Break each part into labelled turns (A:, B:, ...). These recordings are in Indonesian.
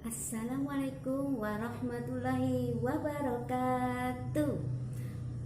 A: Assalamualaikum warahmatullahi wabarakatuh.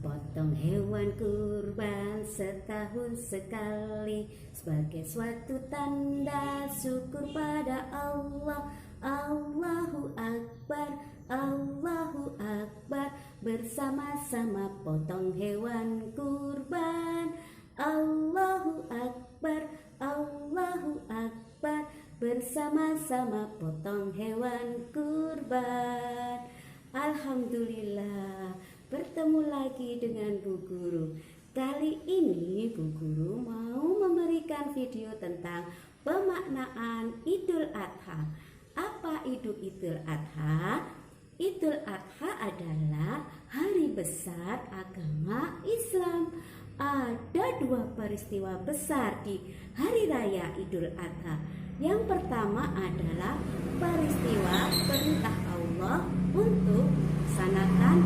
A: Potong hewan kurban setahun sekali sebagai suatu tanda syukur pada Allah. Allahu Akbar, Allahu Akbar. Bersama-sama potong hewan kurban. Allahu Akbar, Allahu Akbar. Bersama-sama potong hewan kurban. Alhamdulillah, bertemu lagi dengan Bu Guru. Kali ini Bu Guru mau memberikan video tentang pemaknaan Idul Adha. Apa itu Idul Adha? Idul Adha adalah hari besar agama Islam. Ada dua peristiwa besar di hari raya Idul Adha. Yang pertama adalah peristiwa perintah Allah untuk melaksanakan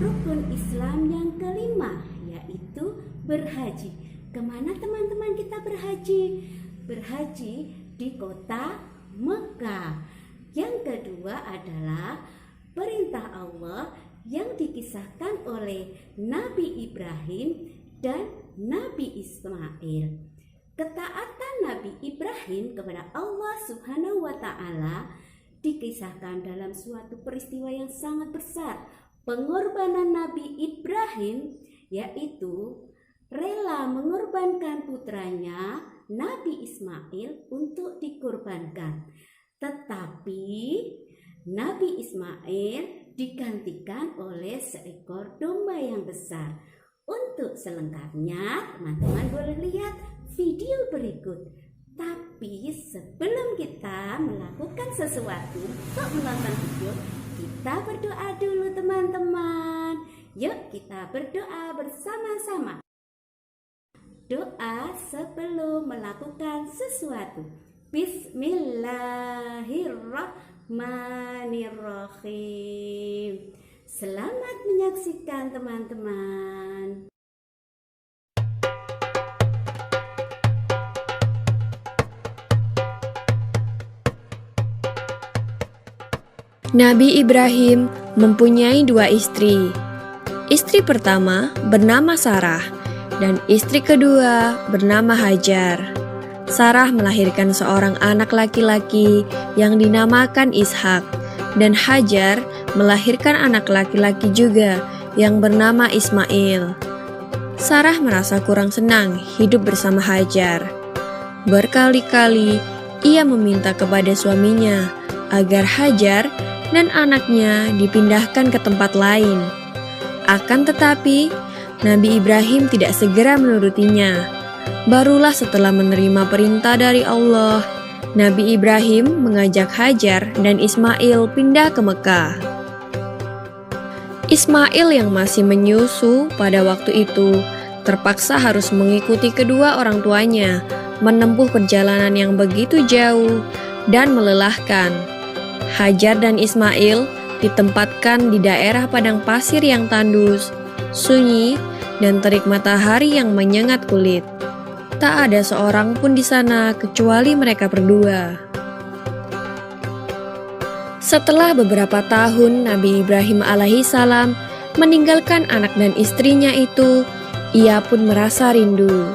A: rukun Islam yang kelima, yaitu berhaji. Kemana teman-teman kita berhaji? Berhaji di kota Mekah. Yang kedua adalah perintah Allah yang dikisahkan oleh Nabi Ibrahim dan Nabi Ismail. Ketaatan Nabi Ibrahim kepada Allah Subhanahu wa Ta'ala dikisahkan dalam suatu peristiwa yang sangat besar. Pengorbanan Nabi Ibrahim, yaitu rela mengorbankan putranya Nabi Ismail untuk dikorbankan. Tetapi Nabi Ismail digantikan oleh seekor domba yang besar. Untuk selengkapnya, teman-teman boleh lihat video berikut. Tapi sebelum kita melakukan sesuatu untuk menonton video, kita berdoa dulu teman-teman. Yuk kita berdoa bersama-sama. Doa sebelum melakukan sesuatu. Bismillahirrahmanirrahim. Selamat menyaksikan teman-teman.
B: Nabi Ibrahim mempunyai dua istri. Istri pertama bernama Sarah dan istri kedua bernama Hajar. Sarah melahirkan seorang anak laki-laki yang dinamakan Ishak, dan Hajar melahirkan anak laki-laki juga yang bernama Ismail. Sarah merasa kurang senang hidup bersama Hajar. Berkali-kali ia meminta kepada suaminya agar Hajar dan anaknya dipindahkan ke tempat lain. Akan tetapi, Nabi Ibrahim tidak segera menurutinya. Barulah setelah menerima perintah dari Allah, Nabi Ibrahim mengajak Hajar dan Ismail pindah ke Mekah. Ismail yang masih menyusu pada waktu itu terpaksa harus mengikuti kedua orang tuanya menempuh perjalanan yang begitu jauh dan melelahkan. Hajar dan Ismail ditempatkan di daerah padang pasir yang tandus, sunyi, dan terik matahari yang menyengat kulit. Tak ada seorang pun di sana kecuali mereka berdua. Setelah beberapa tahun Nabi Ibrahim alaihissalam meninggalkan anak dan istrinya itu, ia pun merasa rindu.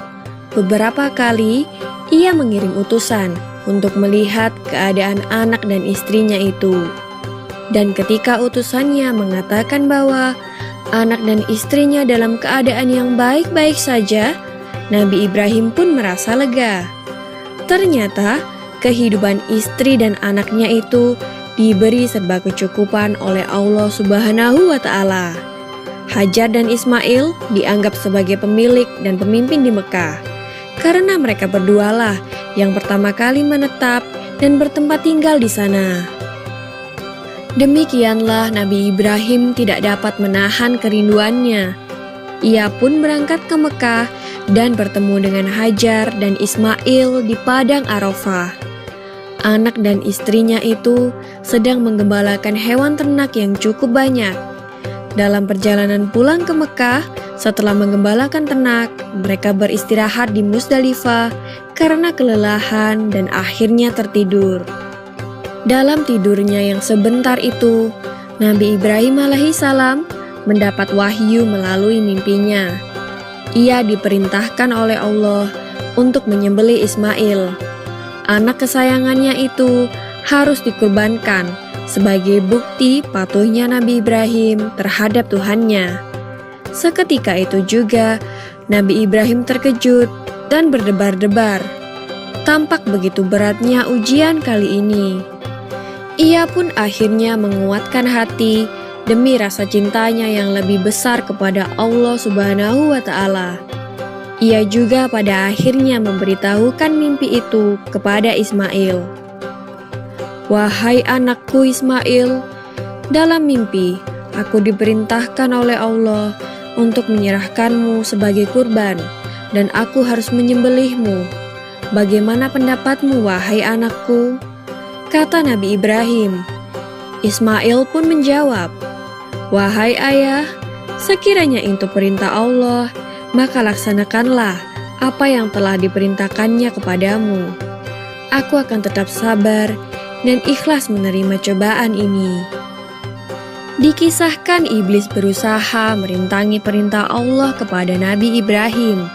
B: Beberapa kali ia mengirim utusan untuk melihat keadaan anak dan istrinya itu. Dan ketika utusannya mengatakan bahwa anak dan istrinya dalam keadaan yang baik-baik saja, Nabi Ibrahim pun merasa lega. Ternyata kehidupan istri dan anaknya itu diberi serba kecukupan oleh Allah Subhanahu wa Ta'ala. Hajar dan Ismail dianggap sebagai pemilik dan pemimpin di Mekah, karena mereka berdualah yang pertama kali menetap dan bertempat tinggal di sana. Demikianlah Nabi Ibrahim tidak dapat menahan kerinduannya. Ia pun berangkat ke Mekah dan bertemu dengan Hajar dan Ismail di padang Arafah. Anak dan istrinya itu sedang menggembalakan hewan ternak yang cukup banyak. Dalam perjalanan pulang ke Mekah, setelah menggembalakan ternak, mereka beristirahat di Musdalifah karena kelelahan dan akhirnya tertidur. Dalam tidurnya yang sebentar itu, Nabi Ibrahim alaihissalam mendapat wahyu melalui mimpinya. Ia diperintahkan oleh Allah untuk menyembelih Ismail. Anak kesayangannya itu harus dikurbankan sebagai bukti patuhnya Nabi Ibrahim terhadap Tuhannya. Seketika itu juga Nabi Ibrahim terkejut dan berdebar-debar. Tampak begitu beratnya ujian kali ini. Ia pun akhirnya menguatkan hati demi rasa cintanya yang lebih besar kepada Allah Subhanahu wa Ta'ala. Ia juga pada akhirnya memberitahukan mimpi itu kepada Ismail. "Wahai anakku Ismail, dalam mimpi aku diperintahkan oleh Allah untuk menyerahkanmu sebagai kurban, dan aku harus menyembelihmu. Bagaimana pendapatmu, wahai anakku?" Kata Nabi Ibrahim. Ismail pun menjawab, "Wahai ayah, sekiranya itu perintah Allah, maka laksanakanlah apa yang telah diperintahkannya kepadamu. Aku akan tetap sabar dan ikhlas menerima cobaan ini." Dikisahkan iblis berusaha merintangi perintah Allah kepada Nabi Ibrahim.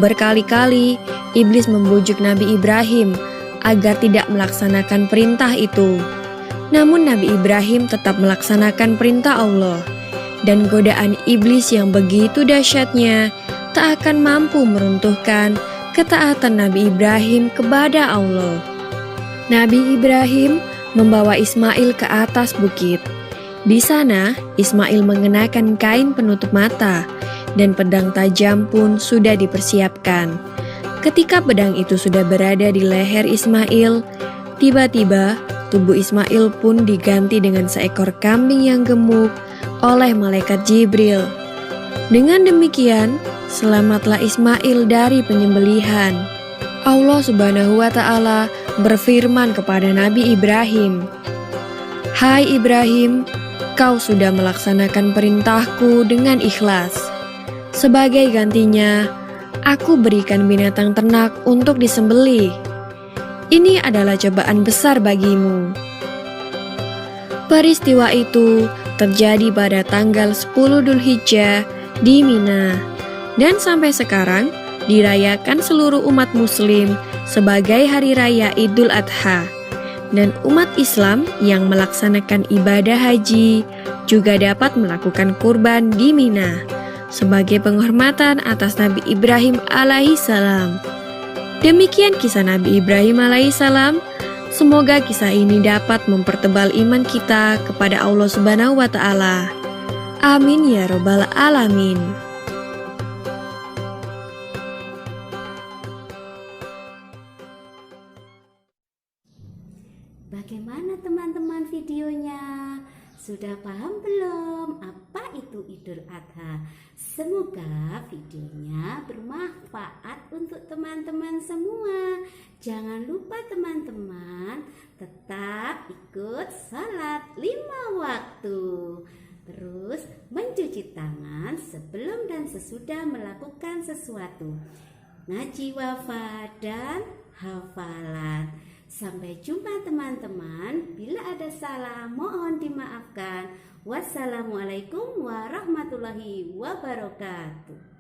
B: Berkali-kali iblis membujuk Nabi Ibrahim agar tidak melaksanakan perintah itu. Namun Nabi Ibrahim tetap melaksanakan perintah Allah, dan godaan iblis yang begitu dahsyatnya tak akan mampu meruntuhkan ketaatan Nabi Ibrahim kepada Allah. Nabi Ibrahim membawa Ismail ke atas bukit. Di sana, Ismail mengenakan kain penutup mata, dan pedang tajam pun sudah dipersiapkan. Ketika pedang itu sudah berada di leher Ismail, tiba-tiba tubuh Ismail pun diganti dengan seekor kambing yang gemuk oleh malaikat Jibril. Dengan demikian, selamatlah Ismail dari penyembelihan. Allah Subhanahu wa Ta'ala berfirman kepada Nabi Ibrahim, "Hai Ibrahim, kau sudah melaksanakan perintahku dengan ikhlas. Sebagai gantinya, aku berikan binatang ternak untuk disembelih. Ini adalah cobaan besar bagimu." Peristiwa itu terjadi pada tanggal 10 Dzulhijjah di Mina, dan sampai sekarang dirayakan seluruh umat muslim sebagai hari raya Idul Adha. Dan umat Islam yang melaksanakan ibadah haji juga dapat melakukan kurban di Mina sebagai penghormatan atas Nabi Ibrahim alaihissalam. Demikian kisah Nabi Ibrahim alaihissalam. Semoga kisah ini dapat mempertebal iman kita kepada Allah Subhanahu wa Ta'ala. Amin ya Rabbal Alamin.
A: Bagaimana teman-teman videonya? Sudah paham belum apa itu Idul Adha? Semoga videonya bermanfaat untuk teman-teman semua. Jangan lupa teman-teman tetap ikut salat 5 waktu. Terus mencuci tangan sebelum dan sesudah melakukan sesuatu. Ngaji wafat dan hafalan. Sampai jumpa teman-teman. Bila ada salah mohon dimaafkan. Wassalamualaikum warahmatullahi wabarakatuh.